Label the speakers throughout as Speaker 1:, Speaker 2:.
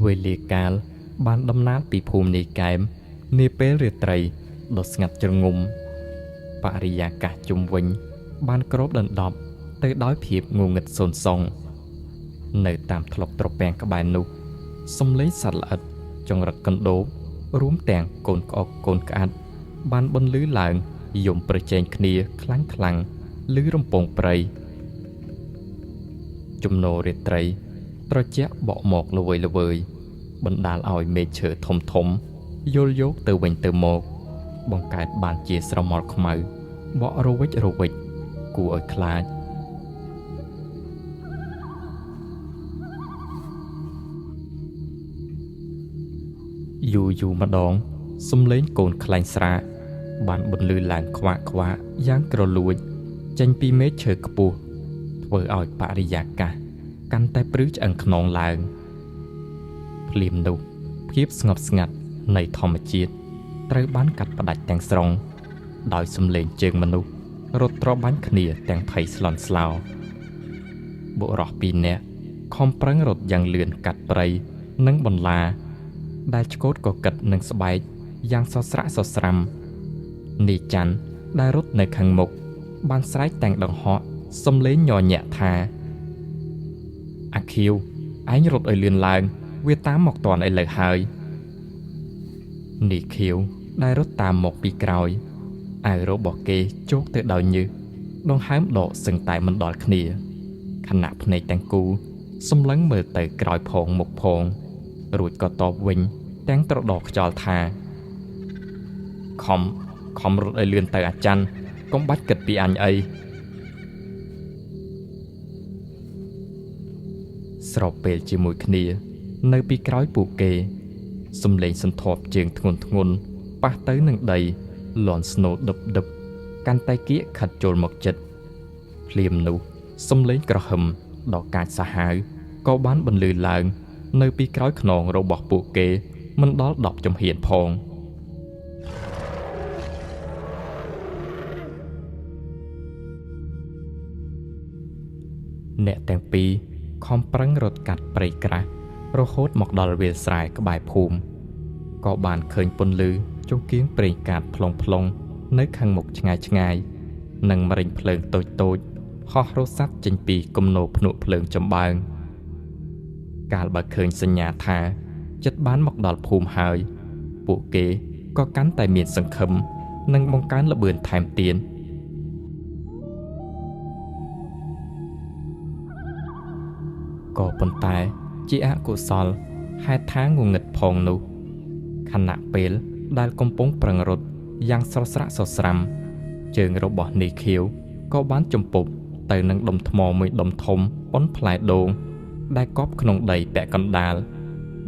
Speaker 1: វេលាកាលបានដំណើរពីភូមិនៃកែមនាពេលរាត្រីដ៏ស្ងាត់ជ្រងំបរិយាកាសជុំវិញបានគ្របដណ្ដប់ទៅដោយភាពងងឹតសូន្យសងនៅតាមថ្លុកត្រពាំងក្បែរនោះសំឡេងសត្វល្អិតចង្រិតកណ្ដូបរួមទាំងកូនក្អកកូនក្អាត់បានបន្លឺឡើងយំប្រជែងគ្នាខ្លាំងឮរំពងព្រៃជំនោររាត្រីត្រជាក់បក់មកល្វើយបណ្ដាលឲ្យមេឃឈើធំយល់យកទៅវិញទៅមកបង្កើតបានជាស្រមោលខ្មៅបក់រវិចគួរឲ្យខ្លាចយូរម្ដងសំឡេងកូនខ្លែងស្រាបានបន្លឺឡើងខ្វាក់យ៉ាងក្រលួចចេញពីមេឃឈើខ្ពស់ធ្វើឲ្យបរិយាកាសកាន់តែព្រឺឆ្អឹងខ្នងឡើងភ្លាមនោះភាពស្ងប់ស្ងាត់នៃធម្មជាតិត្រូវបានកាត់ផ្ដាច់ទាំងស្រុងដោយសំឡេងជើងមនុស្សរត់ត្របាញ់គ្នាទាំងភ័យស្លន់ស្លោបុរសពីរនាក់ខំប្រឹងរត់យ៉ាងលឿនកាត់ព្រៃនិងបន្លាដែលឆ្កូតក៏គិតនឹងស្បែកយ៉ាងសស្រាក់សស្រាំនីច័ន្ទដែលរត់នៅខាងមុខបានស្រែកទាំងដង្ហក់សំឡេងញញែកថាអាខៀវឯងរត់ឲ្យលឿនឡើងវាតាមមកតាន់ឥឡូវហើយនីខៀវដែលរត់តាមមកពីក្រោយអាវរបស់គេជោកទៅដោយញើសដង្ហើមដកសឹងតែមិនដល់គ្នាខណៈភ្នែកទាំងគូសម្លឹងមើលទៅក្រោយផងមុខផងរួចក៏តបវិញទាំងត្រដកខ្យល់ថាខំរត់ឲ្យលឿនទៅអាចារ្យកុំបាច់គិតពីអញអីស្របពេលជាមួយគ្នានៅពីក្រោយពួកគេសំឡេងសន្ធាប់ជើងធ្ងន់ប៉ះទៅនឹងដីលន់ស្នូលដឹបកាន់តែគៀកខិតចូលមកចិត្តភ្លាមនោះសំឡេងក្រហឹមដ៏កាចសាហាវក៏បានបន្លឺឡើងនៅពីក្រោយខ្នងរបស់ពួកគេមិនដល់10ជំហានផងអ្នកទាំងពីរខំប្រឹងរត់កាត់ព្រៃក្រាស់រហូតមកដល់វាលស្រែក្បែរភូមិក៏បានឃើញពន្លឺចង្កៀងប្រេងកាតផ្លុងនៅខាងមុខឆ្ងាយនិងម្រេចភ្លើងតូចហោះរសាត់ចេញពីគំនរភ្នក់ភ្លើងចំបើងកាលបើឃើញសញ្ញាថាចិត្តបានមកដល់ភូមិហើយពួកគេក៏កាន់តែមានសង្ឃឹមនិងបង្កើនល្បឿនថែមទៀតក៏ប៉ុន្តែជាអកុសលហេតុថាងងឹតផងនោះខណៈពេលដែលកំពុងប្រឹងរត់យ៉ាងស្រស់ស្រាក់ស្រស់ស្រាំជើងរបស់នីខៀវក៏បានជំពប់ទៅនឹងដុំថ្មមួយដុំធំប៉ុនផ្លែដូងដែលកប់ក្នុងដីពាក់កណ្ដាល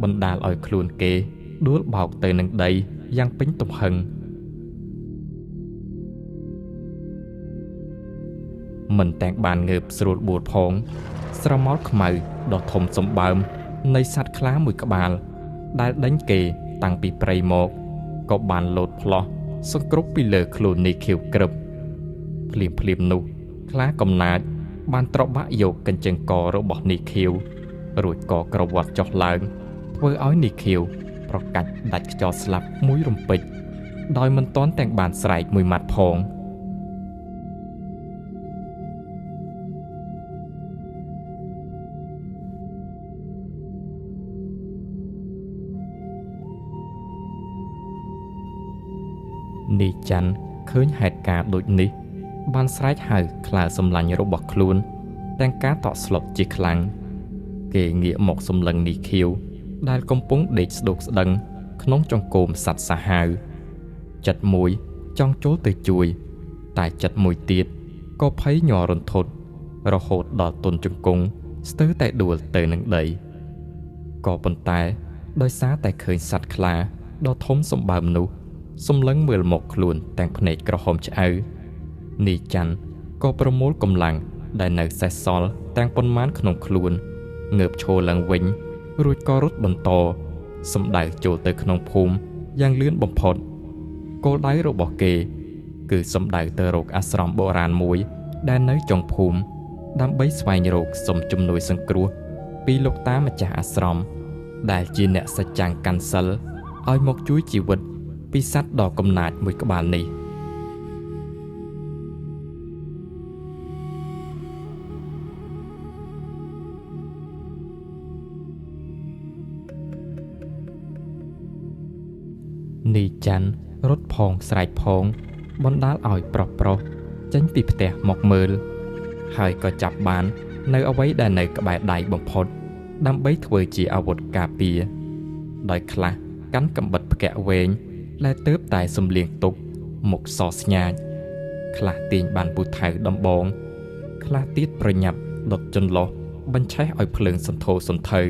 Speaker 1: បណ្ដាលឲ្យខ្លួនគេដួលបោកទៅនឹងដីយ៉ាងពេញទំហឹងមិនទាំងបានងើបស្រួលបួលផងស្រមោលខ្មៅដ៏ធំសម្បើមនៃសត្វខ្លាមួយក្បាលដែលដេញគេតាំងពីព្រៃមកក៏បានលោតផ្លោះសង្គ្រប់ពីលើខ្លួននីខៀវក្រឹបភ្លាមនោះខ្លាកំណាចបានត្របាក់យកកញ្ចឹងករបស់នីខៀវរួចក៏ក្រវាត់ចុះឡើងធ្វើឲ្យនីខៀវប្រកាច់ដាច់ខ្យល់ស្លាប់មួយរំពេចដោយមិនទាន់ទាំងបានស្រែកមួយម៉ាត់ផងនីច័ន្ទឃើញហេតុការណ៍ដូចនេះបានស្រែកហៅខ្លាសម្លាញ់របស់ខ្លួនទាំងការតក់ស្លុតជាខ្លាំងគេងាកមកសម្លឹងនីខៀវដែលកំពុងដេកស្ដុកស្ដឹងក្នុងចង្កូមសត្វសាហាវចិត្តមួយចង់ចូលទៅជួយតែចិត្តមួយទៀតក៏ភ័យញ័ររន្ធត់រហូតដល់ទន់ជង្គង់ស្ទើរតែដួលទៅនឹងដីក៏ប៉ុន្តែដោយសារតែឃើញសត្វខ្លាដ៏ធំសម្បើមនោះសម្លឹងមើលមកខ្លួនទាំងភ្នែកក្រហមឆ្អៅនីច័ន្ទក៏ប្រមូលកម្លាំងដែលនៅសេសសល់ទាំងប៉ុន្មានក្នុងខ្លួនងើបឈរឡើងវិញរួចក៏រត់បន្តសម្ដៅចូលទៅក្នុងភូមិយ៉ាងលឿនបំផុតគោលដៅរបស់គេគឺសម្ដៅទៅរកអាស្រមបុរាណមួយដែលនៅចុងភូមិដើម្បីស្វែងរកសុំជំនួយសង្គ្រោះពីលោកតាម្ចាស់អាស្រម ដែលជាអ្នកសច្ចាំងកាន់សិលឲ្យមកជួយជីវិតពីសត្វដ៏កំណាចមួយក្បាលនេះនីច័ន្ទរត់ផងស្រែកផងបណ្ដាលឲ្យប្រុសចេញពីផ្ទះមកមើលហើយក៏ចាប់បាននៅអ្វីដែលនៅក្បែរដៃបំផុតដើម្បីធ្វើជាអាវុធការពារដោយខ្លះកាន់កាំបិតផ្គាក់វែងដែលទើបតែសំលៀងទុកមុខសស្ញាចខ្លះទាញបានពូថៅដំបងខ្លះទៀតប្រញាប់ដុតចន្លោះបញ្ឆេះឲ្យភ្លើងសន្ធោសន្ធៅ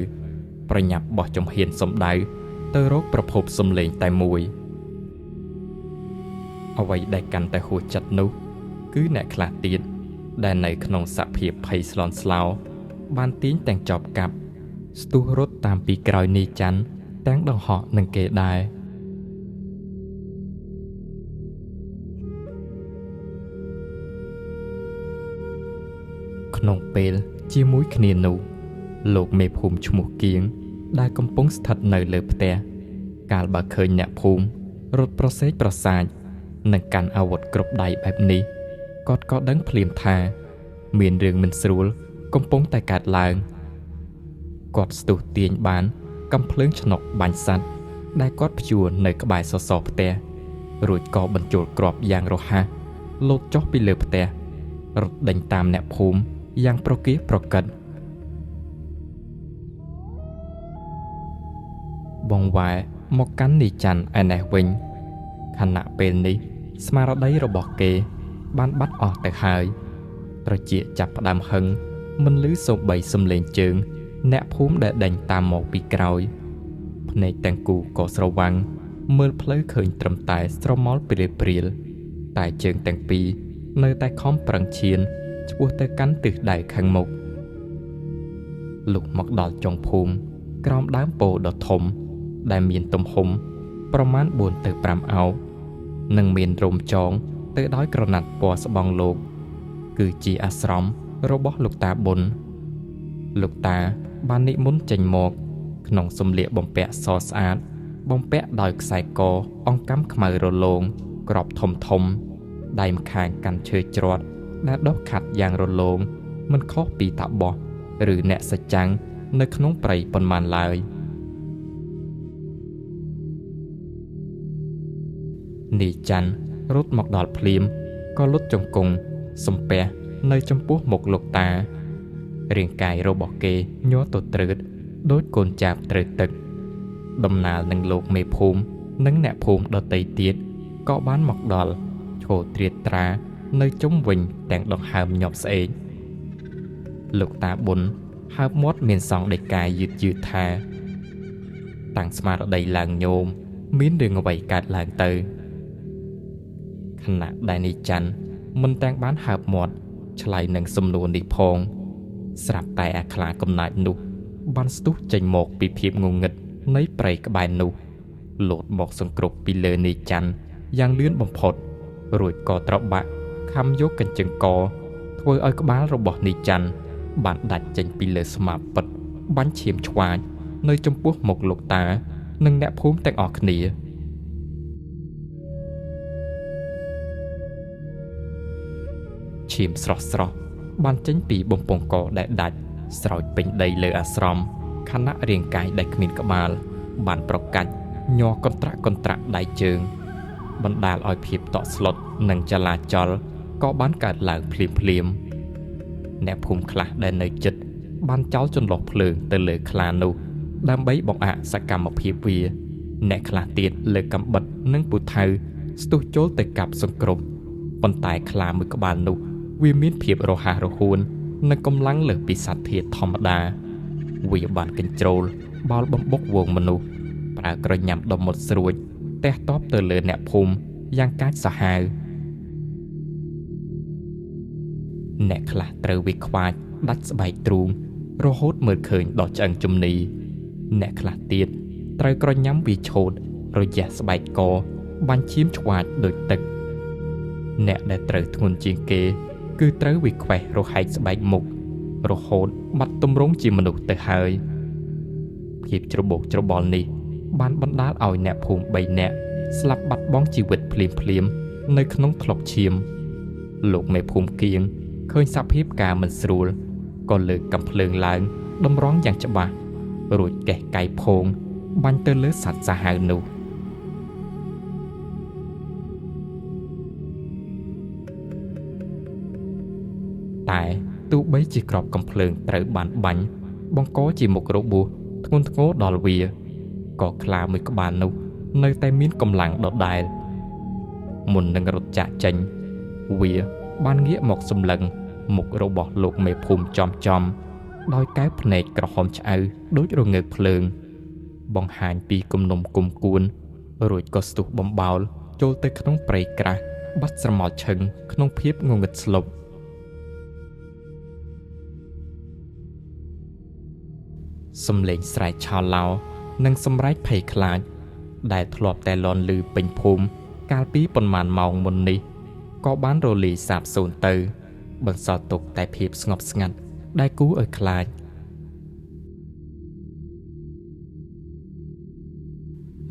Speaker 1: ប្រញាប់បោះចំហៀនសំដៅទៅរកប្រភពសំឡេងតែមួយអ្វីដែលកាន់តែហួសចិត្តនោះគឺអ្នកខ្លះទៀតដែលនៅក្នុងសភាពភ័យស្លន់ស្លោបានទាញទាំងចបកាប់ស្ទុះរត់តាមពីក្រោយនីច័ន្ទទាំងដង្ហក់នឹងគេដែរក្នុងពេលជាមួយគ្នានោះលោកមេភូមិឈ្មោះគៀងដែលកំពុងស្ថិតនៅលើផ្ទះកាលបើឃើញអ្នកភូមិរត់ប្រសេកប្រសាចនិងកាន់អាវុធគ្រប់ដៃបែបនេះគាត់ក៏ដឹងភ្លាមថាមានរឿងមិនស្រួលកំពុងតែកើតឡើងគាត់ស្ទុះទាញបានកំភ្លើងឆ្នុកបាញ់សัตว์ដែលគាត់ព្យួរនៅក្បែរសសរផ្ទះរួចក៏បញ្ចូលគ្រាប់យ៉ាងរហ័សលោតចុះពីលើផ្ទះរត់ដេញតាមអ្នកភូមិយ៉ាងប្រកៀកប្រកិតបងវ៉ែមកកាន់នីច័ន្ទឯនេះវិញខណៈពេលនេះស្មារតីរបស់គេបានបាត់អស់ទៅហើយត្រចៀកចាប់ផ្ដើមហឹងមិនឮសូម្បីសំឡេងជើងអ្នកភូមិដែលដេញតាមមកពីក្រោយភ្នែកទាំងគូក៏ស្រវាំងមើលផ្លូវឃើញត្រឹមតែស្រមោលព្រាលតែជើងទាំងពីរនៅតែខំប្រឹងឈានឆ្ពោះទៅកាន់ទិសដៅខាងមុខលុះមកដល់ចុងភូមិក្រោមដើមពោធិ៍ដ៏ធំដែលមានទំហំប្រមាណ 4 ទៅ 5 អោបនិងមានរោមចងទៅដោយក្រណាត់ពណ៌ស្បង់លោកគឺជាអាស្រមរបស់លោកតាប៊ុនលោកតាបាននិមន្តចេញមកក្នុងសម្លៀកបំពាក់សស្អាតបំពាក់ដោយខ្សែកអង្កាំខ្មៅរលោងក្របធំដៃម្ខាងកាន់ឈើច្រត់ដែលដុសខាត់យ៉ាងរលោងមិនខុសពីតាបោះឬអ្នកសច្ចាំងនៅក្នុងព្រៃប៉ុន្មានឡើយនីច័ន្ទរត់មកដល់ភ្លាមក៏លុតជង្គង់សំពះនៅចំពោះមុខលោកតារាងកាយរបស់គេញ័រទៅត្រើតដូចកូនចាបត្រូវទឹកដំណាលនឹងលោកមេភូមិនិងអ្នកភូមិដទៃទៀតក៏បានមកដល់ឈរត្រៀតត្រានៅជុំវិញទាំងដង្ហើមញាប់ស្អេកលោកតាប៊ុនហើបមាត់មានសង្ឃដីកាយយឺតថាតាំងស្មារតីឡើងញោមមានរឿងអ្វីកើតឡើងទៅខណៈដែលនីច័ន្ទមិនទាំងបានហើបមាត់ឆ្លើយនឹងសំណួរនេះផងស្រាប់តែអាខ្លាកំណាចនោះបានស្ទុះចេញមកពីភាពងងឹតនៃព្រៃក្បែរនោះលោតមកសង្គ្រោះពីលើនីច័ន្ទយ៉ាងលឿនបំផុតរួចក៏ត្របាក់ខំយកកញ្ចឹងកធ្វើឲ្យក្បាលរបស់នីច័ន្ទបានដាច់ចេញពីលើស្មាពិតបាញ់ឈាមឆ្វាចនៅចំពោះមុខលោកតានិងអ្នកភូមិទាំងអស់គ្នាឈាមស្រស់បានចេញពីបំពង់កដែលដាច់ស្រោចពេញដីលើអាស្រមខណៈរាងកាយដែលគ្មានក្បាលបានប្រកាច់ញ័រកន្ត្រាក់ដៃជើងបណ្ដាលឲ្យភាពតក់ស្លុតនិងចលាចលក៏បានកើតឡើងភ្លាមអ្នកភូមិខ្លះដែលនៅជិតបានចោលចន្លោះភ្លើងទៅលើខ្លានោះដើម្បីបង្អាក់សកម្មភាពវាអ្នកខ្លះទៀតលើកាំបិតនិងពូថៅស្ទុះចូលទៅកាប់សង្គ្រប់ប៉ុន្តែខ្លាមួយក្បាលនោះវាមានភាពរហ័សរហួននិងកម្លាំងលើសពីសត្វធាតុធម្មតាវាបានកញ្ជ្រោលបោលបំបុកវងមនុស្សប្រើក្រញាំដ៏មុតស្រួចទះតបទៅលើអ្នកភូមិយ៉ាងកាចសាហាវអ្នកខ្លះត្រូវវាខ្វាចដាច់ស្បែកទ្រូងរហូតមើលឃើញដល់ឆ្អឹងជំនីអ្នកខ្លះទៀតត្រូវក្រញាំវាឆូតរយះស្បែកកបាញ់ឈាមឆ្វាចដូចទឹកអ្នកដែលត្រូវធ្ងន់ជាងគេគឺត្រូវវាខ្វេះរហែកស្បែកមុខរហូតបាត់ទម្រង់ជាមនុស្សទៅហើយ ភាពច្របូកច្របល់នេះបានបណ្ដាលឲ្យអ្នកភូមិ3នាក់ស្លាប់បាត់បង់ជីវិតភ្លាមៗនៅក្នុងថ្លុកឈាមលោកមេភូមិគៀងឃើញសភាពការមិនស្រួលក៏លើកកាំភ្លើងឡើងតម្រង់យ៉ាងច្បាស់រួចកេះកៃភងបាញ់ទៅលើសត្វសាហាវនោះតែទោះបីជាក្របកាំភ្លើងត្រូវបានបាញ់បង្កជាមុខរបួសធ្ងន់ធ្ងរដល់វាក៏ខ្លាមួយក្បាលនោះនៅតែមានកម្លាំងដដែលមុននឹងរត់ចាក់ចេញវាបានងាកមកសម្លឹងមុខរបស់លោកមេភូមិចំដោយកែវភ្នែកក្រហមឆ្អៅដូចរងើកភ្លើងបង្ហាញពីគំនុំគុំគួនរួចក៏ស្ទុះបំបោលចូលទៅក្នុងព្រៃក្រាស់បាត់ស្រមោលឈឹងក្នុងភាពងងឹតស្លុបសំឡេងស្រែកឆោឡោនិងសម្រែកភ័យខ្លាចដែលធ្លាប់តែលាន់ឮពេញភូមិកាលពីប៉ុន្មានម៉ោងមុននេះក៏បានរលាយសាបសូន្យទៅបន្សល់ទុកតែភាពស្ងប់ស្ងាត់ដែលគួរឲ្យខ្លាច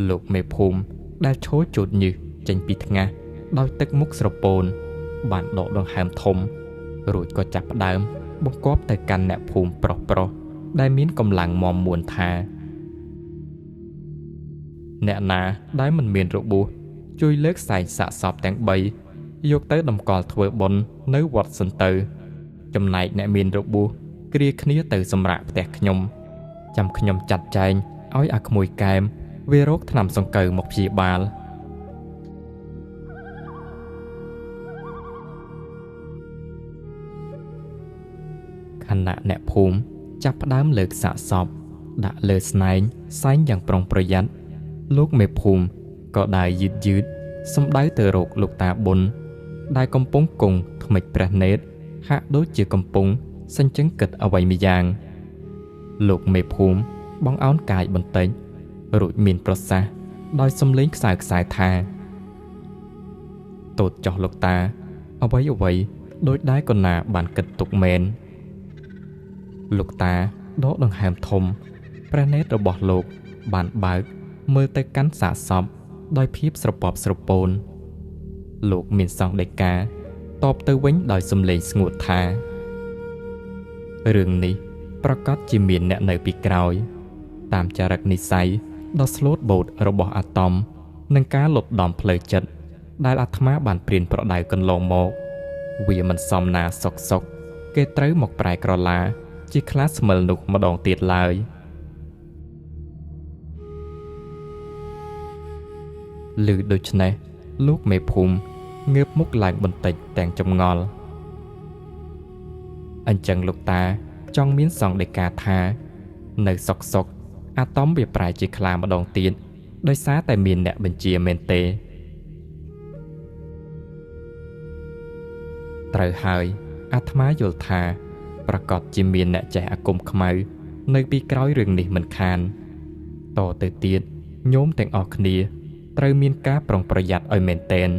Speaker 1: លោកមេភូមិដែលឈរជូតញើសចេញពីថ្ងាសដោយទឹកមុខស្រពោនបានដកដង្ហើមធំរួចក៏ចាប់ផ្ដើមបង្គាប់ទៅកាន់អ្នកភូមិប្រុសដែលមានកម្លាំងមាំមួនថាអ្នកណាដែលមិនមានរបួសជួយលើកខ្សែសាកសពទាំង3យកទៅតម្កល់ធ្វើបុណ្យនៅវត្តសិនទៅចំណែកអ្នកមានរបួសគ្រាគ្នាទៅសម្រាកផ្ទះខ្ញុំចាំខ្ញុំចាត់ចែងឲ្យអាក្មួយកែមវារកថ្នាំសង្កូវមកព្យាបាលខណៈអ្នកភូមិចាប់ផ្ដើមលើកសាកសពដាក់លើស្នែងសែងយ៉ាងប្រុងប្រយ័ត្នលោកមេភូមិក៏ដើរយឺតសំដៅទៅរកលោកតាប៊ុនដែលកំពុងគង់ថ្មិចព្រះនេត្រហាក់ដូចជាកំពុងសេញជឹងគិតអ្វីម្យ៉ាងលោកមេភូមិបងអោនកាយបន្តិចរួចមានប្រសាសន៍ដោយសំឡេងខ្សៅថាតូចចោះលោកតាអ្វីដូចដែរកណាបានគិតទុកមែនលោកតាដកដង្ហើមធំព្រះនេត្ររបស់លោកបានបើកមើលទៅកាន់សាកសពដោយភាពស្រពាប់ស្រពោនលោកមានសង្ឃដីកាតបទៅវិញដោយសំឡេងស្ងួតថារឿងនេះប្រកាសជាមានអ្នកនៅពីក្រោយតាមចរិតនិស្ស័យដ៏ស្លូតបូតរបស់អាតមនិងការលត់ដំផ្លូវចិត្តដែលអាត្មាបានព្រានប្រដៅកន្លងមកវាមិនសមណាសុកគេត្រូវមកប្រែក្រឡាជាខ្លាស្មិលនោះម្ដងទៀតឡើយឮដូច្នេះលោកមេភូមិងើបមុខឡើងបន្តិចទាំងចម្ងល់អញ្ចឹងលោកតាចង់មានសង្ឃដីកាថានៅសុកអាតមវាប្រែជាខ្លាម្ដងទៀតដោយសារតែមានអ្នកបញ្ជាមែនទេត្រូវហើយអាត្មាយល់ថាប្រកាសជាមានអ្នកចេះអាគមខ្មៅនៅពីក្រោយរឿងនេះមិនខានតទៅទៀតញោមទាំងអស់គ្នាត្រូវមានការប្រុងប្រយ័ត្នឲ្យមែនទែន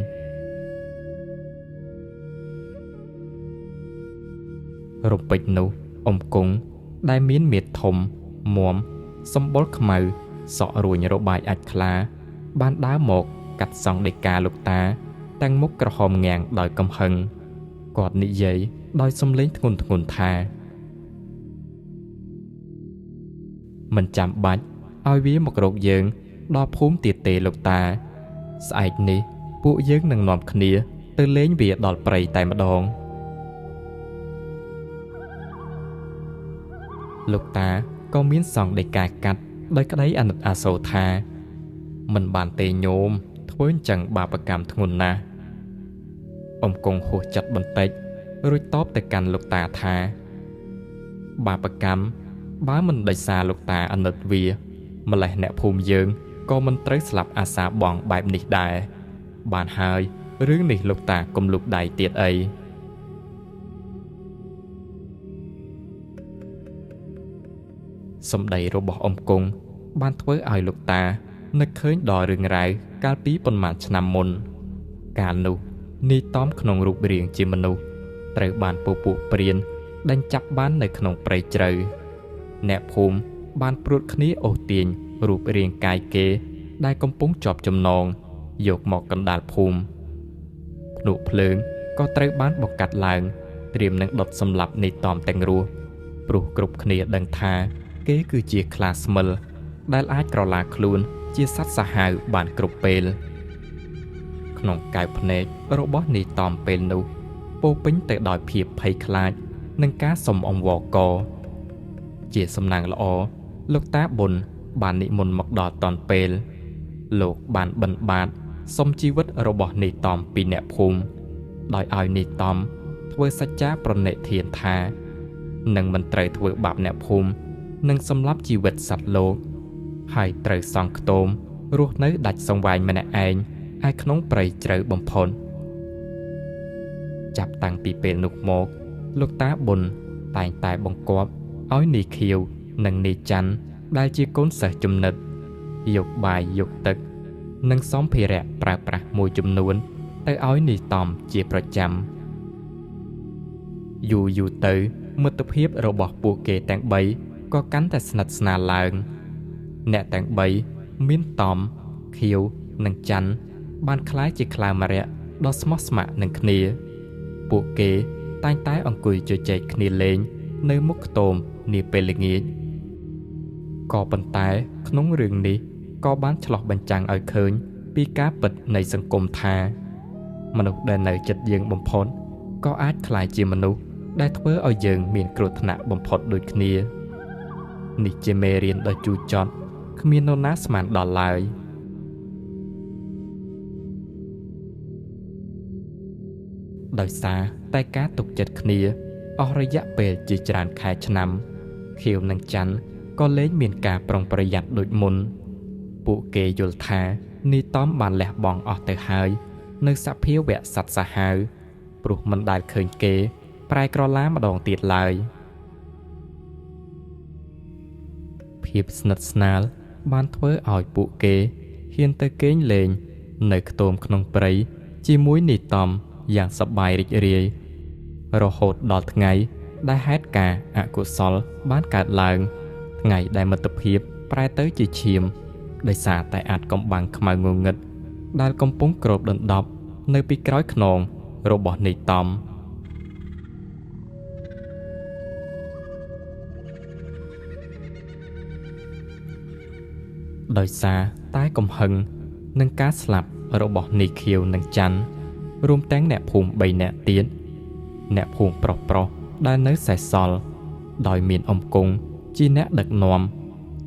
Speaker 1: រំពេចនោះអ៊ំគង់ដែលមានមាឌធំមាំសម្បុរខ្មៅសក់រួញរបាយអាចខ្លាបានដើរមកកាត់សង្ឃដីកាលោកតាទាំងមុខក្រហមងាំងដោយកំហឹងគាត់និយាយដោយសំឡេងធ្ងន់ថាមិនចាំបាច់ឲ្យវាមករកយើងដល់ភូមិទៀតទេលោកតាស្អែកនេះពួកយើងនឹងនាំគ្នាទៅលេងវាដល់ព្រៃតែម្ដងលោកតាក៏មានសង្ឃដីកាកាត់ដោយក្តីអាណិតអាសូរថាមិនបានទេញោមធ្វើអញ្ចឹងបាបកម្មធ្ងន់ណាស់អ៊ំគង់ហួសចិត្តបន្តិចរួចតបទៅកាន់លោកតាថាបាបកម្មបើមិនដោយសារលោកតាអាណិតវាម្លេះអ្នកភូមិយើងក៏មិនត្រូវស្លាប់អាសាបងបែបនេះដែរបានហើយរឿងនេះលោកតាកុំលូកដៃទៀតអីសម្ដីរបស់អ៊ំគង់បានធ្វើឲ្យលោកតានឹកឃើញដល់រឿងរ៉ាវកាលពីប៉ុន្មានឆ្នាំមុនកាលនោះនាយតំក្នុងរូបរាងជាមនុស្សត្រូវបានពពួកព្រានដេញចាប់បាននៅក្នុងព្រៃជ្រៅអ្នកភូមិ បានព្រួតគ្នាអូសទាញរូបរាងកាយគេដែលកំពុងជាប់ចំណងយកមកកណ្ដាលភូមិភ្នក់ភ្លើងក៏ត្រូវបានបង្កាត់ឡើងត្រៀមនឹងដុតសម្លាប់នាយតំទាំងរស់ព្រោះគ្រប់គ្នាដឹងថាគេគឺជាខ្លាស្មិលដែលអាចក្រឡាខ្លួនជាសត្វសាហាវបានគ្រប់ពេលក្នុងកែវភ្នែករបស់នាយតំពេលនោះពោពេញទៅដោយភាពភ័យខ្លាចនិងការសុំអង្វរករជាសំណាងល្អលោកតាប៊ុនបាននិមន្តមកដល់តាន់ពេលលោកបានបិណ្ឌបាតសុំជីវិតរបស់នាយតំពីអ្នកភូមិដោយឲ្យនាយតំធ្វើសច្ចាប្រណិធានថានឹងមិនត្រូវធ្វើបាបអ្នកភូមិនិងសម្លាប់ជីវិតសត្វលោកហើយត្រូវសង់ខ្ទមរស់នៅដាច់សង្វែងម្នាក់ឯងឯក្នុងព្រៃជ្រៅបំផុតចាប់តាំងពីពេលនោះមកលោកតាប៊ុនតែងតែបង្គាប់ឲ្យនាយខៀវនិងនាយច័ន្ទដែលជាកូនសិស្សចំណិតយកបាយយកទឹកនិងសម្ភារៈប្រើប្រាស់មួយចំនួនទៅឲ្យនាយតំជាប្រចាំយូរទៅមិត្តភាពរបស់ពួកគេទាំង3ក៏កាន់តែស្និទ្ធស្នាលឡើងអ្នកទាំង3មានតំខៀវនិងច័ន្ទបានក្លាយជាខ្លាម្រ័ក្សណ៍ដ៏ស្មោះស្ម័គ្រនឹងគ្នាពួកគេតែងតែអង្គុយជជែកគ្នាលេងនៅមុខខ្ទមនាពេលល្ងាចក៏ប៉ុន្តែក្នុងរឿងនេះក៏បានឆ្លុះបញ្ចាំងឲ្យឃើញពីការពិតនៃសង្គមថាមនុស្សដែលនៅជិតយើងបំផុតក៏អាចក្លាយជាមនុស្សដែលធ្វើឲ្យយើងមានគ្រោះថ្នាក់បំផុតដូចគ្នានេះជាមេរៀនដ៏ជូរចត់គ្មាននរណាស្មានដល់ឡើយដោយសារតែការទុកចិត្តគ្នាអស់រយៈពេលជាច្រើនខែឆ្នាំខៀវនិងច័ន្ទក៏លែងមានការប្រុងប្រយ័ត្នដូចមុនពួកគេយល់ថានាយតំបានលះបង់អស់ទៅហើយនៅសភាវៈសត្វសាហាវព្រោះមិនដែលឃើញគេប្រែក្រឡាម្ដងទៀតឡើយភាពស្និទ្ធស្នាលបានធ្វើឲ្យពួកគេហ៊ានទៅគេងលេងនៅខ្ទមក្នុងព្រៃជាមួយនាយតំយ៉ាងសប្បាយរីករាយរហូតដល់ថ្ងៃដែលហេតុការណ៍អកុសលបានកើតឡើងថ្ងៃដែលមិត្តភាពប្រែទៅជាឈាមដោយសារតែអាចកំបាំងខ្មៅងងឹតដែលកំពុងគ្របដណ្ដប់នៅពីក្រោយខ្នងរបស់នាយតំដោយសារតែកំហឹងនឹងការស្លាប់របស់នាយខៀវនិងច័ន្ទរួមទាំងអ្នកភូមិ3នាក់ទៀតអ្នកភូមិប្រុសដែលនៅសេសសល់ដោយមានអំគង់ជាអ្នកដឹកនាំ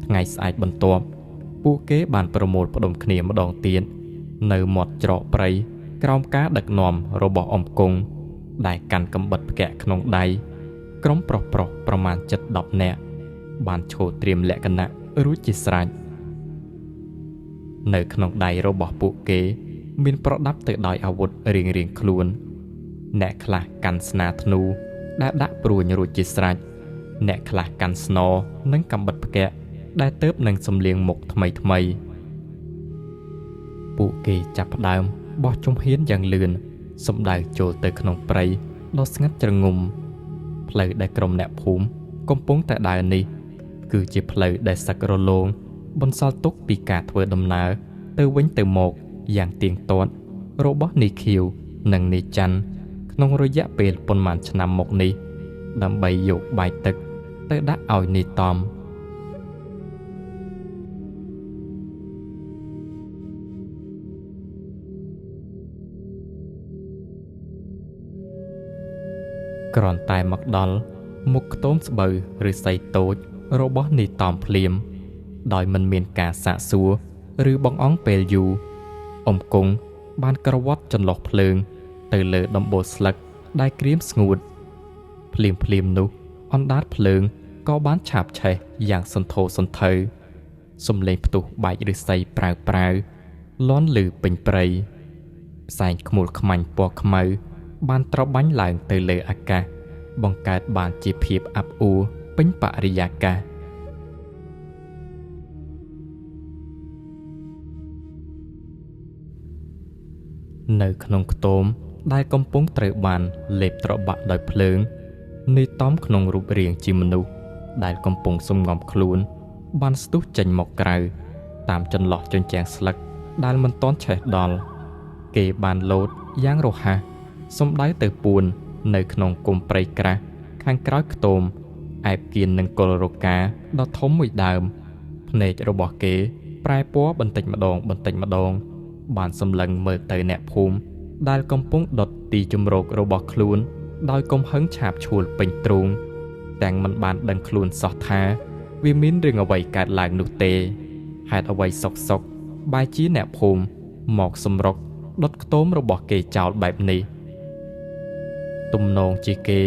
Speaker 1: ថ្ងៃស្អែកបន្ទាប់ពួកគេបានប្រមូលផ្ដុំគ្នាម្ដងទៀតនៅមាត់ច្រកព្រៃក្រោមការដឹកនាំរបស់អំគង់ដែលកាន់កាំបិតផ្គាក់ក្នុងដៃក្រុមប្រុសប្រមាណ7-10នាក់បានឈរត្រៀមលក្ខណៈរួចជាស្រេចនៅក្នុងដៃរបស់ពួកគេមានប្រដាប់ទៅដោយអាវុធរៀងៗខ្លួនអ្នកខ្លះកាន់ស្នាធ្នូដែលដាក់ព្រួញរួចជាស្រេចអ្នកខ្លះកាន់ស្នរនិងកាំបិតផ្គាក់ដែលទើបនឹងសំលៀងមុខថ្មីពួកគេចាប់ផ្ដើមបោះជំហានយ៉ាងលឿនសម្ដៅចូលទៅក្នុងព្រៃដ៏ស្ងាត់ជ្រងំផ្លូវដែលក្រុមអ្នកភូមិកំពុងតែដើរនេះគឺជាផ្លូវដែលសឹករលោងបន្សល់ទុកពីការធ្វើដំណើរទៅវិញទៅមកយ៉ាងទៀងទាត់របស់នាយខៀវនិងនាយច័ន្ទក្នុងរយៈពេលប៉ុន្មានឆ្នាំមកនេះដើម្បីយកបាយទឹកទៅដាក់ឲ្យនាយតំគ្រាន់តែមកដល់មុខខ្ទមស្បូវឬស័យតូចរបស់នាយតំភ្លាមដោយមិនមានការសាកសួរឬបង្អង់ពេលយូរអំគង់បានក្រវាត់ចន្លុះភ្លើងទៅលើដំបូលស្លឹកដែលក្រៀមស្ងួតភ្លាមនោះអណ្ដាតភ្លើងក៏បានឆាបឆេះយ៉ាងសន្ធោសន្ធៅសំឡេងផ្ទុះបែកឫស្សីប្រៅលាន់ឮពេញព្រៃផ្សែងខ្មុលខ្មាញ់ពណ៌ខ្មៅបានត្របាញ់ឡើងទៅលើអាកាសបង្កើតបានជាភាពអាប់អួរពេញបរិយាកាសនៅក្នុងខ្ទមដែលកំពុងត្រូវបានលេបត្របាក់ដោយភ្លើងនាយតំក្នុងរូបរាងជាមនុស្សដែលកំពុងសំងំខ្លួន បានស្ទុះចេញមកក្រៅតាមចន្លោះជញ្ជាំងស្លឹកដែលមិនទាន់ឆេះដល់គេបានលោតយ៉ាងរហ័សសំដៅទៅពួននៅក្នុងគុម្ពព្រៃក្រាស់ខាងក្រោយខ្ទមអែបគៀននឹងគល់រកាដ៏ធំមួយដើមភ្នែករបស់គេប្រែពណ៌បន្តិចម្ដងបានសម្លឹងមើលទៅអ្នកភូមិដែលកំពុងដុតទីជម្រករបស់ខ្លួនដោយកំហឹងឆាបឆួលពេញទ្រូងទាំងមិនបានដឹងខ្លួនសោះថាវាមានរឿងអ្វីកើតឡើងនោះទេហេតុអ្វីសុកបែរជាអ្នកភូមិមកសម្រុកដុតខ្ទមរបស់គេចោលបែបនេះទំនងជាគេ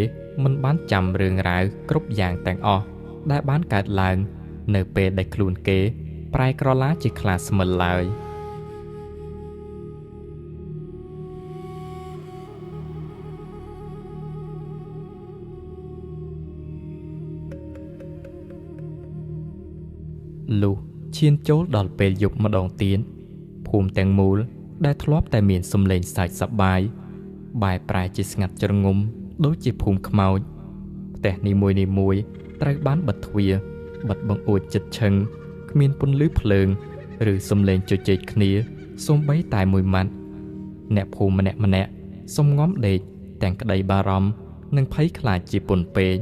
Speaker 1: មិនបានចាំរឿងរ៉ាវគ្រប់យ៉ាងទាំងអស់ដែលបានកើតឡើងនៅពេលដែលខ្លួនគេប្រែក្រឡាជាខ្លាស្មិលឡើយលុះឈានចូលដល់ពេលយប់ម្ដងទៀតភូមិទាំងមូលដែលធ្លាប់តែមានសំឡេងសើចសប្បាយបែរប្រែជាស្ងាត់ជ្រងំដូចជាភូមិខ្មោចផ្ទះនីមួយត្រូវបានបិទទ្វារបិទបង្អួចជិតឈឹងគ្មានពន្លឺភ្លើងឬសំឡេងជជែកគ្នាសូម្បីតែមួយម៉ាត់អ្នកភូមិម្នាក់សំងំដេកទាំងក្តីបារម្ភនិងភ័យខ្លាចជាពន់ពេក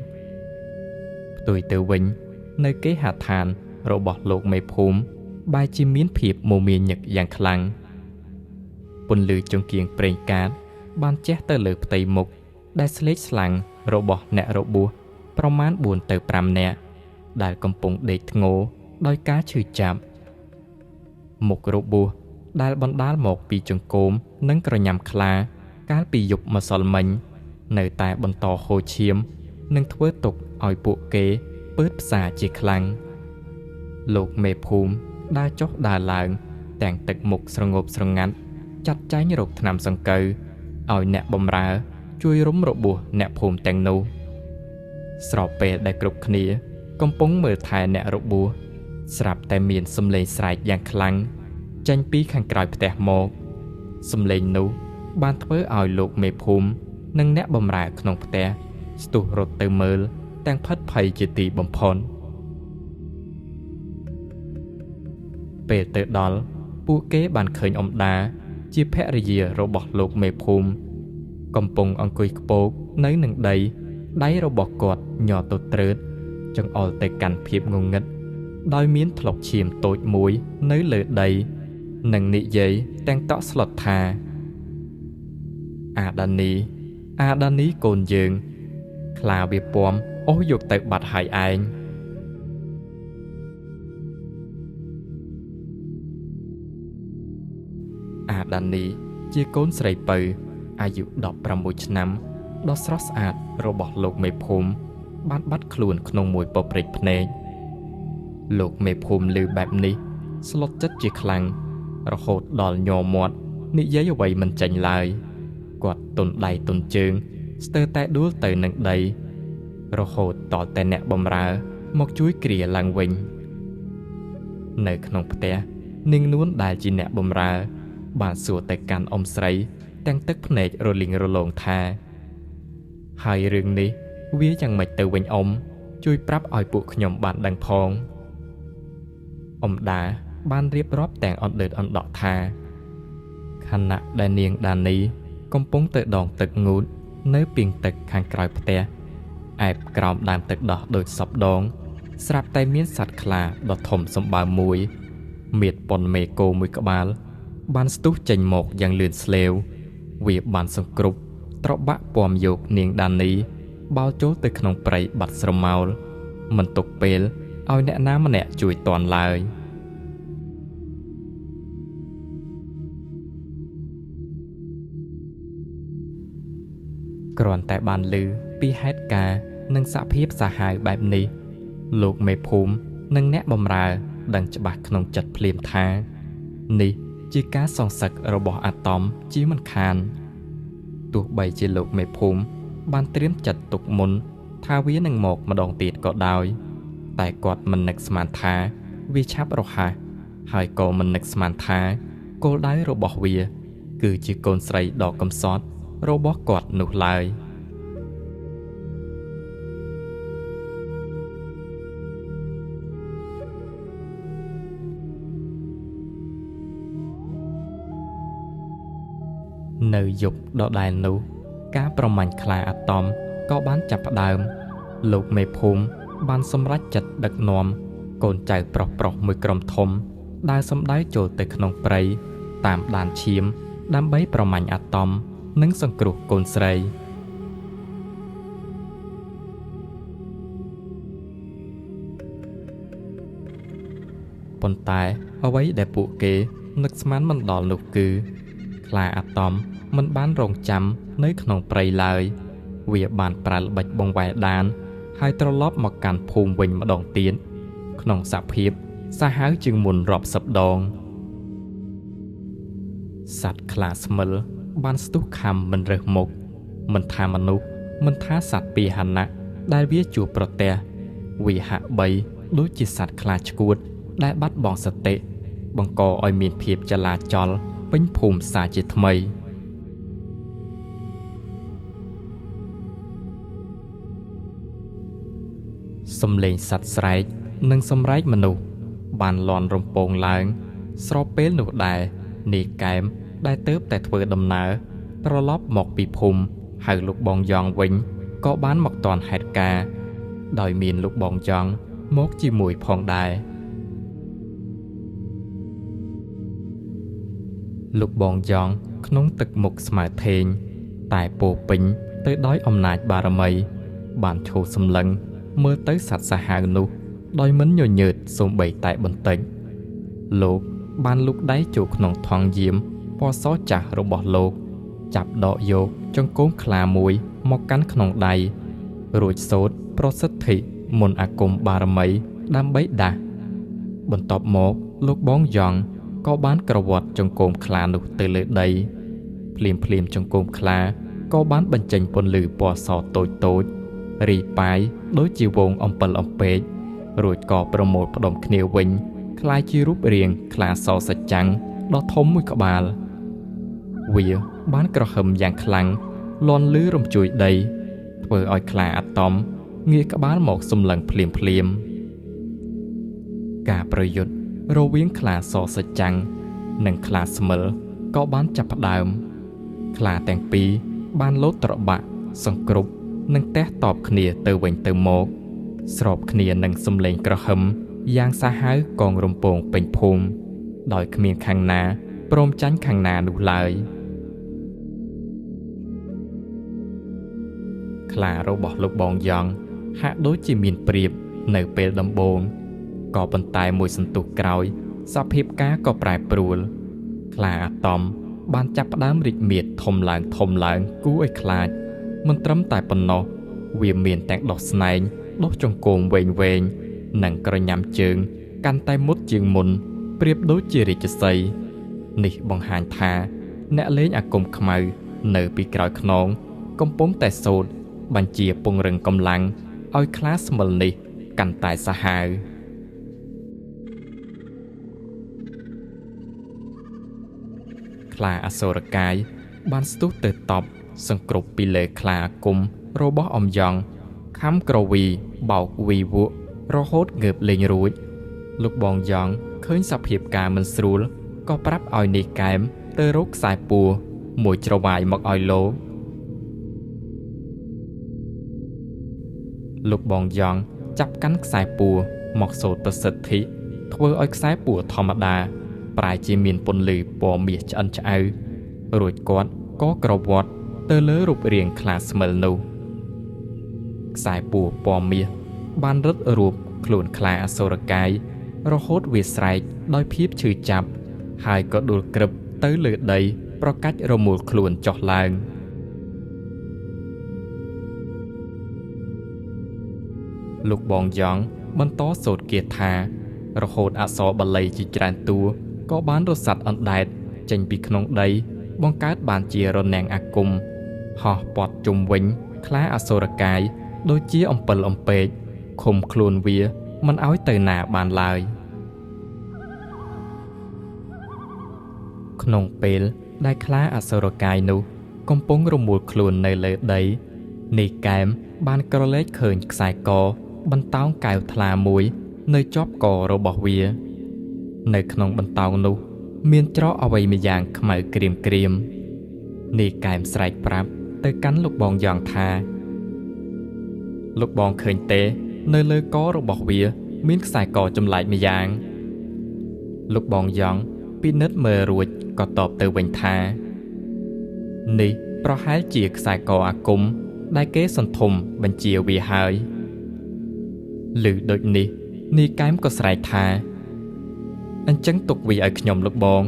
Speaker 1: ផ្ទុយទៅវិញនៅគេហដ្ឋានរបស់លោកមេភូមិបែរជាមានភាពមមាញឹកយ៉ាងខ្លាំងពន្លឺចង្កៀងប្រេងកាតបានជះទៅលើផ្ទៃមុខដែលស្លេកស្លាំងរបស់អ្នករបួសប្រមាណ4ទៅ5នាក់ដែលកំពុងដេកធ្ងោដោយការឈឺចាប់មុខរបួសដែលបណ្ដាលមកពីចង្កូមនិងក្រញាំខ្លាកាលពីយប់ម្សិលមិញនៅតែបន្តហូរឈាមនិងធ្វើទុកឲ្យពួកគេពើតផ្សាជាខ្លាំងលោកមេភូមិដើរចុះដើរឡើងទាំងទឹកមុខស្រងប់ស្រងាត់ចាត់ចែងរកថ្នាំសង្កូវឲ្យអ្នកបម្រើជួយរុំរបួសអ្នកភូមិទាំងនោះស្របពេលដែលគ្រប់គ្នាកំពុងមើលថែអ្នករបួសស្រាប់តែមានសំឡេងស្រែកយ៉ាងខ្លាំងចេញពីខាងក្រោយផ្ទះមកសំឡេងនោះបានធ្វើឲ្យលោកមេភូមិនិងអ្នកបម្រើក្នុងផ្ទះស្ទុះរត់ទៅមើលទាំងផិតភ័យជាទីបំផុតពេលទៅដល់ពួកគេបានឃើញអម្ដាជាភរិយារបស់លោកមេភូមិកំពុងអង្គុយខ្ពកនៅនឹងដីដៃរបស់គាត់ញ័រទៅត្រើតចង្អុលទៅកាន់ភាពងងឹតដោយមានថ្លុកឈាមតូចមួយនៅលើដីនិងនិយាយទាំងតក់ស្លុតថាអាដានីកូនយើងខ្លាវាពំអូសយកទៅបាត់ហើយឯងអាដានីជាកូនស្រីពៅអាយុ16ឆ្នាំដ៏ស្រស់ស្អាតរបស់លោកមេភូមិបានបាត់ខ្លួនក្នុងមួយពព្រិចភ្នែកលោកមេភូមិឮបែបនេះស្លុតចិត្តជាខ្លាំងរហូតដល់ញ័រមាត់និយាយអ្វីមិនចេញឡើយគាត់ទន់ដៃទន់ជើងស្ទើរតែដួលទៅនឹងដីរហូតតតែអ្នកបម្រើមកជួយគ្រាឡើងវិញនៅក្នុងផ្ទះនាងនួនដែលជាអ្នកបម្រើបានសួរទៅកាន់អ៊ំស្រីទាំងទឹកភ្នែករលីងរលោងថាហើយរឿងនេះវាយ៉ាងម៉េចទៅវិញអ៊ំជួយប្រាប់ឲ្យពួកខ្ញុំបានដឹងផងអ៊ំដាបានរៀបរាប់ទាំងអណ្ដើតអណ្ដោះថាខណៈដែលនាងដានីកំពុងទៅដងទឹកងូតនៅពីងទឹកខាងក្រោយផ្ទះឯបក្រោមដើមទឹកដោះដូចសពដងស្រាប់តែមានសត្វខ្លាដ៏ធំសម្បើមមួយមៀតប៉ុនមេគោមួយក្បាលបានស្ទុះចេញមកយ៉ាងលឿនស្លេវវាបានសង្គ្រប់ត្របាក់ពាំយកនាងដានីបោលចូលទៅក្នុងព្រៃបាត់ស្រមោលមិនទុកពេលឲ្យអ្នកណាម្នាក់ជួយតាន់ឡើយគ្រាន់តែបានឮពីហេតុការណ៍និងសភាពសាហាវបែបនេះលោកមេភូមិនិងអ្នកបម្រើដឹងច្បាស់ក្នុងចិត្តភ្លាមថានេះជាការសងសឹករបស់អាតមជាមិនខានទោះបីជាលោកមេភូមិបានត្រៀមចិត្តទុកមុនថាវានឹងមកម្ដងទៀតក៏ដោយតែគាត់មិននឹកស្មានថាវាឆាប់រហ័សហើយក៏មិននឹកស្មានថាគោលដៅរបស់វាគឺជាកូនស្រីដ៏កំសត់របស់គាត់នោះឡើយ នៅយប់ដដែលនោះការប្រមាញ់ខ្លាអាតមក៏បានចាប់ផ្ដើមលោកមេភូមិបានសម្រេចចិត្តដឹកនាំកូនចៅប្រុសមួយក្រុមធំដើរសម្ដែងចូលទៅក្នុងព្រៃតាមដានឈាមដើម្បីប្រមាញ់អាតមនិងសង្គ្រោះកូនស្រីប៉ុន្តែអ្វីដែលពួកគេនឹកស្មានមិនដល់នោះគឺខ្លាអាតមមិនបានរងចាំនៅក្នុងព្រៃឡើយវាបានប្រើល្បិចបង្វែរដានហើយត្រឡប់មកកាន់ភូមិវិញម្ដងទៀតក្នុងសភាពសាហាវជាងមុនរាប់សិបដងសត្វខ្លាស្មិលបានស្ទុះខំមិនរើសមុខមិនថាមនុស្សមិនថាសត្វពាហនៈដែលវាជួបប្រទះវាហាក់បីដូចជាសត្វខ្លាឆ្កួតដែលបាត់បង់សតិបង្កឲ្យមានភាពចលាចលពេញភូមិសាជាថ្មីសំឡេងសត្វស្រែកនិងសម្រែកមនុស្សបានលាន់រំពងឡើងស្របពេលនោះដែរនាយកែមដែលទើបតែធ្វើដំណើរត្រឡប់មកពីភូមិហៅលោកបងយ៉ងវិញក៏បានមកទាន់ហេតុការណ៍ដោយមានលោកបងយ៉ងមកជាមួយផងដែរលោកបងយ៉ងក្នុងទឹកមុខស្មើធេងតែពោពេញទៅដោយអំណាចបារមីបានឈោសម្លឹងមើលទៅសត្វសាហាវនោះដោយមិនញញើតសូម្បីតែបន្តិចលោកបានលូកដៃចូលក្នុងថង់យាមពណ៌សចាស់របស់លោកចាប់ដកយកចង្កូមខ្លាមួយមកកាន់ក្នុងដៃរួចសូត្រប្រសិទ្ធិមន្តអាគមបារមីដើម្បីដាស់បន្ទាប់មកលោកបងយ៉ងក៏បានក្រវាត់ចង្កូមខ្លានោះទៅលើដីភ្លាមចង្កូមខ្លាក៏បានបញ្ចេញពន្លឺពណ៌សតូចរីប៉ាយដូចជាវងអំពិលអំពែករួចក៏ប្រមូលផ្ដុំគ្នាវិញคล้ายជារូបរាងខ្លាសសច្ចាំងដ៏ធំមួយក្បាលវាបានក្រហឹមយ៉ាងខ្លាំងលាន់លឺរំជួយដីធ្វើឲ្យខ្លាអាតមងាកក្បាលមកសម្លឹងភ្លាមការប្រយុទ្ធរវាងខ្លាសសច្ចាំងនិងខ្លាស្មិលក៏បានចាប់ផ្ដើមខ្លាទាំងពីរបានលោតត្របាក់សង្គ្រប់និងទះតបគ្នាទៅវិញទៅមកស្របគ្នានឹងសំឡេងក្រហឹមយ៉ាងសាហាវកងរំពងពេញភូមិដោយគ្មានខាងណាព្រមចាញ់ខាងណានោះឡើយខ្លារបស់លោកបងយ៉ងហាក់ដូចជាមានប្រៀបនៅពេលដំបូងក៏ប៉ុន្តែមួយសន្ទុះក្រោយសភាពការក៏ប្រែប្រួលខ្លាអាតមបានចាប់ផ្ដើមរីកមាឌធំឡើងគួរឲ្យខ្លាចមិនត្រឹមតែប៉ុណ្ណោះវាមានទាំងដុសស្នែងដុសចង្កូមវែងនិងក្រញាំជើងកាន់តែមុតជាងមុនប្រៀបដូចជារាជសីនេះបង្ហាញថាអ្នកលេងអាគមខ្មៅនៅពីក្រោយខ្នងកំពុងតែសូត្របញ្ជាពង្រឹងកម្លាំងឲ្យខ្លាស្មិលនេះកាន់តែសាហាវខ្លាអសូរកាយបានស្ទុះទៅតបសង្គ្រប់ពីលើខ្លាអាគមរបស់អំយ៉ងខំក្រវីបោកវីវក់រហូតងើបលេងរួចលោកបងយ៉ងឃើញសភាពការមិនស្រួលក៏ប្រាប់ឲ្យនាយកែមទៅរកខ្សែពួរមួយច្រវាយមកឲ្យលោកបងយ៉ងចាប់កាន់ខ្សែពួរមកសូត្រប្រសិទ្ធិធ្វើឲ្យខ្សែពួរធម្មតាប្រែជាមានពន្លឺពណ៌មាសឆ្អិនឆ្អៅរួចគាត់ក៏ក្រវាត់ទៅលើរូបរាងខ្លាស្មិលនោះខ្សែពួរពណ៌មាសបានរឹតរួបខ្លួនខ្លាអសូរកាយរហូតវាស្រែកដោយភាពឈឺចាប់ហើយក៏ដួលក្រឹបទៅលើដីប្រកាច់រមូលខ្លួនចុះឡើងលោកបងយ៉ងបន្តសូត្រគាថារហូតអក្សរបល័យជាច្រើនតួក៏បានរសាត់អណ្ដែតចេញពីក្នុងដីបង្កើតបានជារនាំងអាគមហោះព័ទ្ធជុំវិញខ្លាអសូរកាយដូចជាអំពិលអំពែកឃុំខ្លួនវាមិនឲ្យទៅណាបានឡើយក្នុងពេលដែលខ្លាអសូរកាយនោះកំពុងរមូលខ្លួននៅលើដីនាយកែមបានក្រឡេកឃើញខ្សែកបន្តោងកែវថ្លាមួយនៅជាប់ករបស់វានៅក្នុងបន្តោងនោះមានច្រកអ្វីម្យ៉ាងខ្មៅក្រៀម នេះកែមស្រែកប្រាប់ទៅកាន់លោកបងយ៉ងថាលោកបងឃើញទេនៅលើករបស់វាមានខ្សែកចម្លែកម្យ៉ាងលោកបងយ៉ងពិនិត្យមើលរួចក៏តបទៅវិញថានេះប្រហែលជាខ្សែកអាគមដែលគេសន្ធុំបញ្ជាវាហើយឮដូចនេះនាយកែមក៏ស្រែកថាអញ្ចឹងទុកវាឲ្យខ្ញុំលោកបង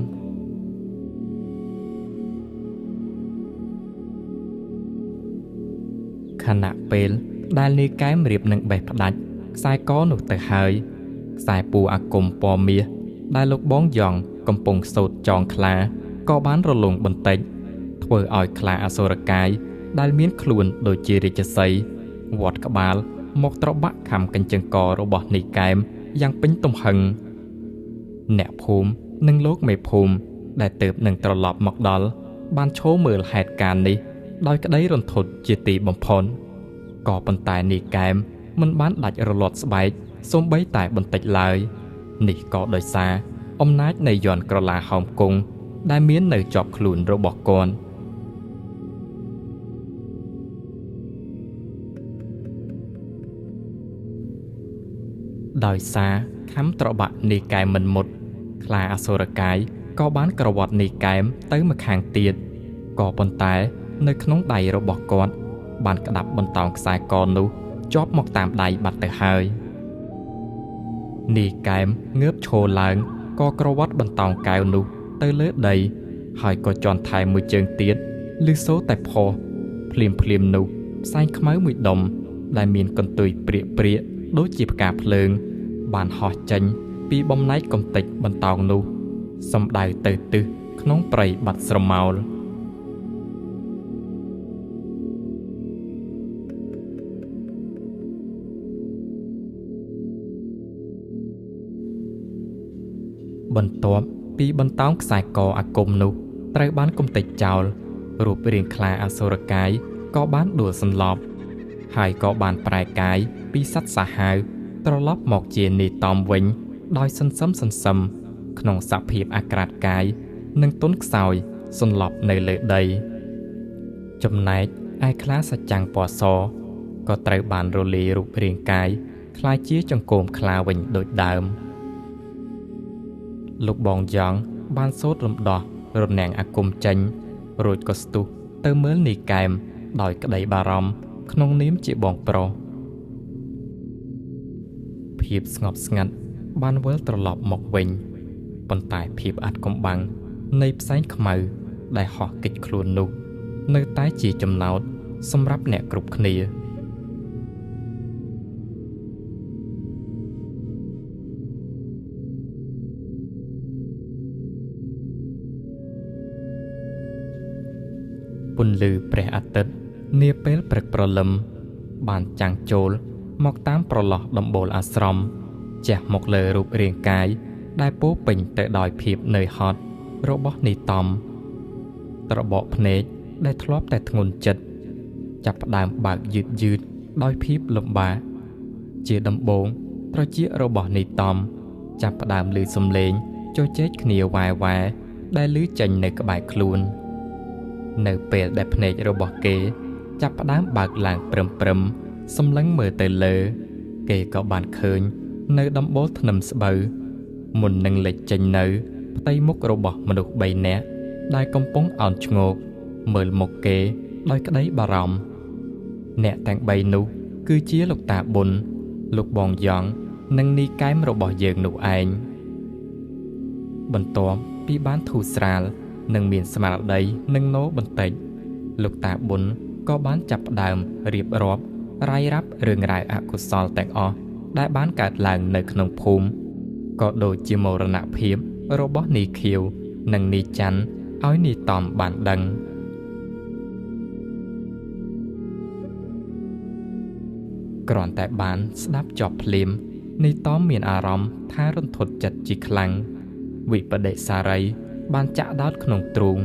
Speaker 1: ខណៈពេលដែលនាយកែមរៀបនឹងបេះផ្ដាច់ខ្សែកនោះទៅហើយខ្សែពូអាគមពណ៌មាសដែលលោកបងយ៉ងកំពុងសូត្រចងខ្លាក៏បានរលុងបន្តិចធ្វើឲ្យខ្លាអសុរកាយដែលមានខ្លួនដូចជារាជសីវត្តក្បាលមកត្របាក់ខំកញ្ចឹងករបស់នាយកែមយ៉ាងពេញទំហឹងអ្នកភូមិនិងលោកមេភូមិដែលទើបនឹងត្រឡប់មកដល់បានឈរមើលហេតុការណ៍នេះដោយក្តីរន្ធត់ជាទីបំផុតក៏ប៉ុន្តែនាយកែមមិនបានដាច់រលាត់ស្បែកសូម្បីតែបន្តិចឡើយនេះក៏ដោយសារអំណាចនៃយ័ន្តក្រឡាហោមគង់ដែលមាននៅជាប់ខ្លួនរបស់គាត់ដោយសារខំត្របាក់នាយកែមមិនមុតខ្លាអសុរកាយក៏បានក្រវាត់នាយកែមទៅម្ខាងទៀតក៏ប៉ុន្តែនៅក្នុងដៃរបស់គាត់បានក្តាប់បន្តោងខ្សែកនោះជាប់មកតាមដៃបាត់ទៅហើយនាយកែមងើបឈរឡើងក៏ក្រវាត់បន្តោងកែវនោះទៅលើដីហើយក៏ជន់ថែមមួយជើងទៀតឮសូរតែផុសភ្លាមនោះផ្សែងខ្មៅមួយដុំដែលមានកន្ទុយព្រាកដូចជាផ្កាភ្លើងបានហោះចេញពីបំណែកកំទេចបន្តោងនោះសំដៅទៅទិសក្នុងព្រៃបាត់ស្រមោលបន្ទាប់ពីបន្តោងខ្សែកអាគមនោះត្រូវបានកំទេចចោលរូបរាងខ្លាអសុរកាយក៏បានដួលសន្លប់ហើយក៏បានប្រែកាយពីសត្វសាហាវត្រឡប់មកជានាយតមវិញដោយសន្សឹមក្នុងសភាពអាក្រាតកាយនិងទន់ខ្សោយសន្លប់នៅលើដីចំណែកឯខ្លាសច្ចាំងពណ៌សក៏ត្រូវបានរលាយរូបរាងកាយคล้ายជាចង្កូមខ្លាវិញដូចដើមលោកបងយ៉ងបានសូត្ររំដោះរនាំងអាគមចេញរួចក៏ស្ទុះទៅមើលនាយកែមដោយក្តីបារម្ភក្នុងនាមជាបងប្រុសភាពស្ងប់ស្ងាត់បានវិលត្រឡប់មកវិញប៉ុន្តែភាពអាថ៌កំបាំងនៃផ្សែងខ្មៅដែលហោះគេចខ្លួននោះនៅតែជាចំណោទសម្រាប់អ្នកគ្រប់គ្នាពន្លឺព្រះអាទិត្យនាពេលព្រឹកព្រលឹមបានចាំងចូលមកតាមប្រឡោះដំបូលអាស្រមជះមកលើរូបរាងកាយដែលពោពេញទៅដោយភាពនឿយហត់របស់នាយតំត្របកភ្នែកដែលធ្លាប់តែធ្ងន់ចិត្តចាប់ផ្ដើមបើកយឺតដោយភាពលំបាកជាដំបូងត្រចៀករបស់នាយតំចាប់ផ្ដើមឮសំឡេងជជែកគ្នាវ៉ែដែលឮចេញនៅក្បែរខ្លួននៅពេលដែលភ្នែករបស់គេចាប់ផ្ដើមបើកឡើងព្រឹមសម្លឹងមើលទៅលើគេក៏បានឃើញនៅដំបូលធ្នឹមស្បូវមុននឹងលេចចេញនៅផ្ទៃមុខរបស់មនុស្ស3នាក់ដែលកំពុងអោនឈ្ងោកមើលមុខគេដោយក្តីបារម្ភអ្នកទាំង3នោះគឺជាលោកតាប៊ុនលោកបងយ៉ងនិងនីកែមរបស់យើងនោះឯងបន្ទាប់ពីបានធូរស្រាលនិងមានស្មារតីនឹងណូបន្តិចលោកតាប៊ុនក៏បានចាប់ផ្ដើមរៀបរាប់រាយរាប់រឿងរ៉ាវអកុសលទាំងអស់ដែលបានកើតឡើងនៅក្នុងភូមិក៏ដូចជាមរណភាពរបស់នីខៀវនិងនីច័ន្ទឲ្យនីតំបានដឹងគ្រាន់តែបានស្ដាប់ចប់ភ្លាមនីតំមានអារម្មណ៍ថារន្ធត់ចិត្តជាខ្លាំងវិបដិសារីបានចាក់ដោតក្នុងទ្រូង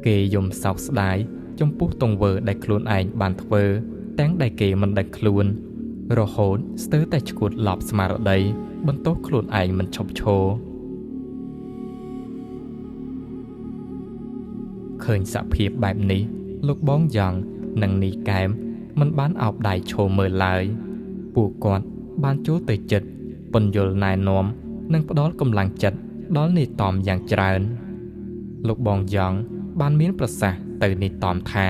Speaker 1: គេយំសោកស្ដាយចំពោះទង្វើដែលខ្លួនឯងបានធ្វើទាំងដែលគេមិនដឹងខ្លួនរហូតស្ទើរតែឈួតឡប់ស្មារតីបន្ទោសខ្លួនឯងមិនឈប់ឈរ ឃើញសភាពបែបនេះលោកបងយ៉ងនិងនីកែមមិនបានអោបដៃឈរមើលឡើយពួកគាត់បានចូលទៅជិតពន្យល់ណែនាំនិងផ្ដល់កម្លាំងចិត្តដល់នីតំយ៉ាងច្រើនលោកបងយ៉ងបានមានប្រសាសន៍ទៅនីតំថា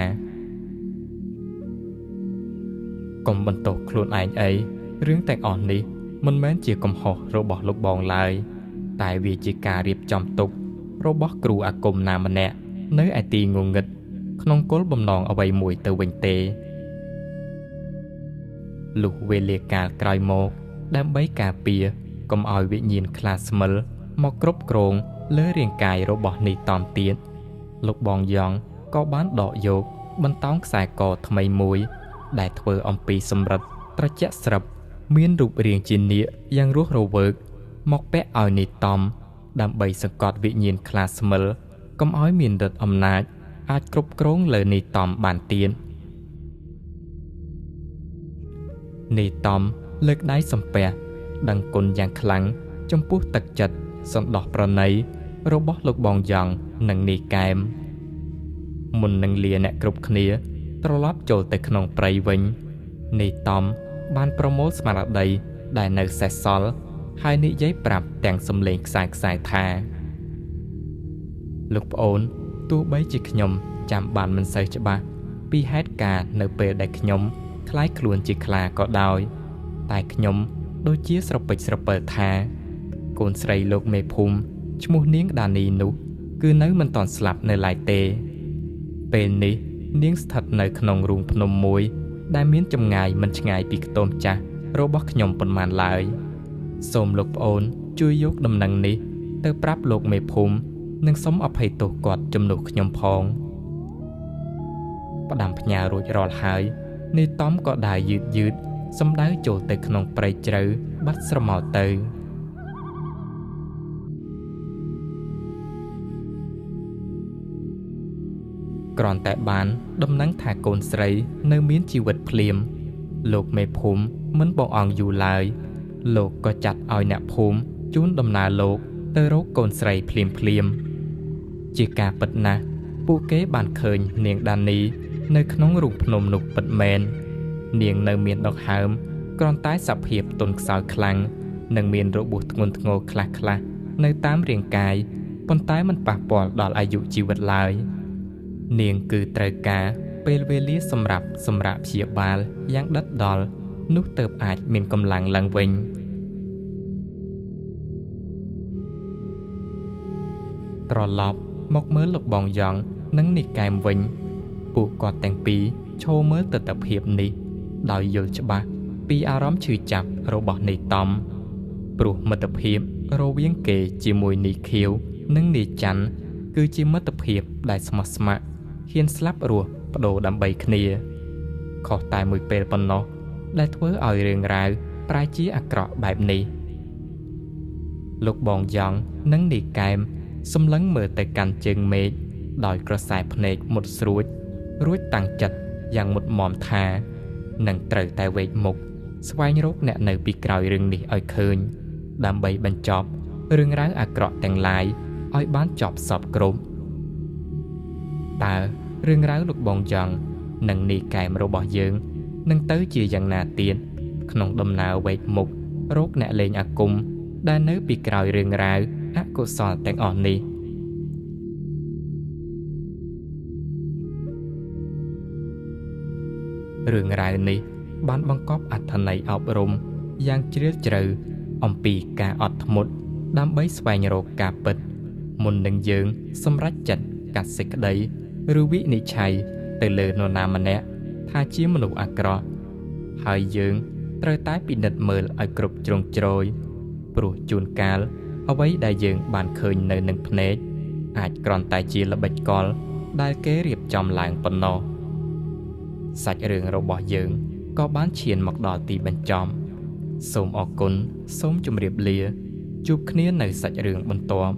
Speaker 1: កុំបន្ទោសខ្លួនឯងអីរឿងទាំងអស់នេះមិនមែនជាកំហុសរបស់លោកបងឡើយតែវាជាការរៀបចំទុករបស់គ្រូអាគមណាម្នាក់នៅឯទីងងឹតក្នុងគោលបំណងអ្វីមួយទៅវិញទេលុះវេលាកាលក្រោយមកដើម្បីការពារកុំឲ្យវិញ្ញាណខ្លាស្មិលមកគ្រប់គ្រងលើរាងកាយរបស់នីតំទៀតលោកបងយ៉ងក៏បានដកយកបន្តោងខ្សែកថ្មីមួយដែលធ្វើអំពីសំរឹទ្ធត្រជាក់ស្រឹបមានរូបរាងជានាគយ៉ាងរស់រវើកមកពាក់ឲ្យនីតំដើម្បីសង្កត់វិញ្ញាណខ្លាស្មិលកុំឲ្យមានឫទ្ធិអំណាចអាចគ្រប់គ្រងលើនីតំបានទៀតនីតំលើកដៃសំពះដឹងគុណយ៉ាងខ្លាំងចំពោះទឹកចិត្តសន្តោសប្រណីរបស់លោកបងយ៉ងនិងនីកែមមុននឹងលាអ្នកគ្រប់គ្នាត្រឡប់ចូលទៅក្នុងព្រៃវិញនីតំបានប្រមូលស្មារតីដែលនៅសេសសល់ហើយនិយាយប្រាប់ទាំងសំឡេងខ្សែថាលោកប្អូនទោះបីជាខ្ញុំចាំបានមិនសូវច្បាស់ពីហេតុការណ៍នៅពេលដែលខ្ញុំខ្លាយខ្លួនជាខ្លាក៏ដោយតែខ្ញុំដូចជាស្រពេចស្រពិលថាកូនស្រីលោកមេភូមិឈ្មោះនាងដានីនោះគឺនៅមិនទាន់ស្លាប់នៅឡើយទេពេលនេះនាងស្ថិតនៅក្នុងរូងភ្នំមួយដែលមានចម្ងាយមិនឆ្ងាយពីខ្ទមចាស់របស់ខ្ញុំប៉ុន្មានឡើយសូមលោកប្អូនជួយយកដំណឹងនេះទៅប្រាប់លោកមេភូមិនិងសូមអភ័យទោសគាត់ជំនួសខ្ញុំផងផ្ដាំផ្ញើរួចរាល់ហើយនីតំក៏ដើរយឺតសំដៅចូលទៅក្នុងព្រៃជ្រៅបាត់ស្រមោលទៅគ្រាន់តែបានដំណឹងថាកូនស្រីនៅមានជីវិតភ្លាមលោកមេភូមិមិនបងអង្គយូរឡើយលោកក៏ចាត់ឲ្យអ្នកភូមិជូនដំណើរលោកទៅរកកូនស្រីភ្លាមជាការពិតណាស់ពួកគេបានឃើញនាងដានីនៅក្នុងរូងភ្នំនោះពិតមែននាងនៅមានដង្ហើមគ្រាន់តែសភាពទន់ខ្សោយខ្លាំងនិងមានរបួសធ្ងន់ធ្ងរខ្លះនៅតាមរាងកាយប៉ុន្តែមិនប៉ះពាល់ដល់អាយុជីវិតឡើយនាងគឺត្រូវការពេលវេលាសម្រាប់សម្រាកព្យាបាលយ៉ាងដិតដល់នោះទើបអាចមានកម្លាំងឡើងវិញត្រឡប់មកមើលលោកបងយ៉ងនិងនីកែមវិញពួកគាត់ទាំងពីរឈរមើលទិដ្ឋភាពនេះដោយយល់ច្បាស់ពីអារម្មណ៍ឈឺចាប់របស់នីតំព្រោះមិត្តភាពរវាងគេជាមួយនីខៀវនិងនីច័ន្ទគឺជាមិត្តភាពដែលស្មោះស្ម័គ្រហ៊ានស្លាប់រស់បដូរដើម្បីគ្នាខុសតែមួយពេលប៉ុណ្ណោះដែលធ្វើឲ្យរឿងរ៉ាវប្រែជាអាក្រក់បែបនេះលោកបងយ៉ងនិងនីកែមសម្លឹងមើលទៅកាន់ជើងមេឃដោយក្រសែភ្នែកមុតស្រួចរួចតាំងចិត្តយ៉ាងមុតមមថានឹងត្រូវតែវេកមុខស្វែងរកអ្នកនៅពីក្រោយរឿងនេះឲ្យឃើញដើម្បីបញ្ចប់រឿងរ៉ាវអាក្រក់ទាំងឡាយឲ្យបានចប់សពគ្រប់តើរឿងរ៉ាវលោកបងយ៉ងនិងនីកែមរបស់យើងនឹងទៅជាយ៉ាងណាទៀតក្នុងដំណើរវេកមុខរកអ្នកលេងអាគមដែលនៅពីក្រោយរឿងរ៉ាវអកុសលទាំងអស់នេះរឿងរ៉ាវនេះបានបង្កប់អត្ថន័យអប់រំយ៉ាងជ្រាលជ្រៅអំពីការអត់ធ្មត់ដើម្បីស្វែងរកការពិតមុននឹងយើងសម្រេចចិត្តកាត់សេចក្តីឬវិនិច្ឆ័យទៅលើនរណាម្នាក់ថាជាមនុស្សអាក្រក់ហើយយើងត្រូវតែពិនិត្យមើលឲ្យគ្រប់ជ្រុងជ្រោយព្រោះជួនកាលអ្វីដែលយើងបានឃើញនៅនឹងភ្នែកអាចគ្រាន់តែជាល្បិចកលដែលគេរៀបចំឡើងប៉ុណ្ណោះសាច់រឿងរបស់យើងក៏បានឈានមកដល់ទីបញ្ចប់សូមអរគុណសូមជម្រាបលាជួបគ្នានៅសាច់រឿងបន្ទាប់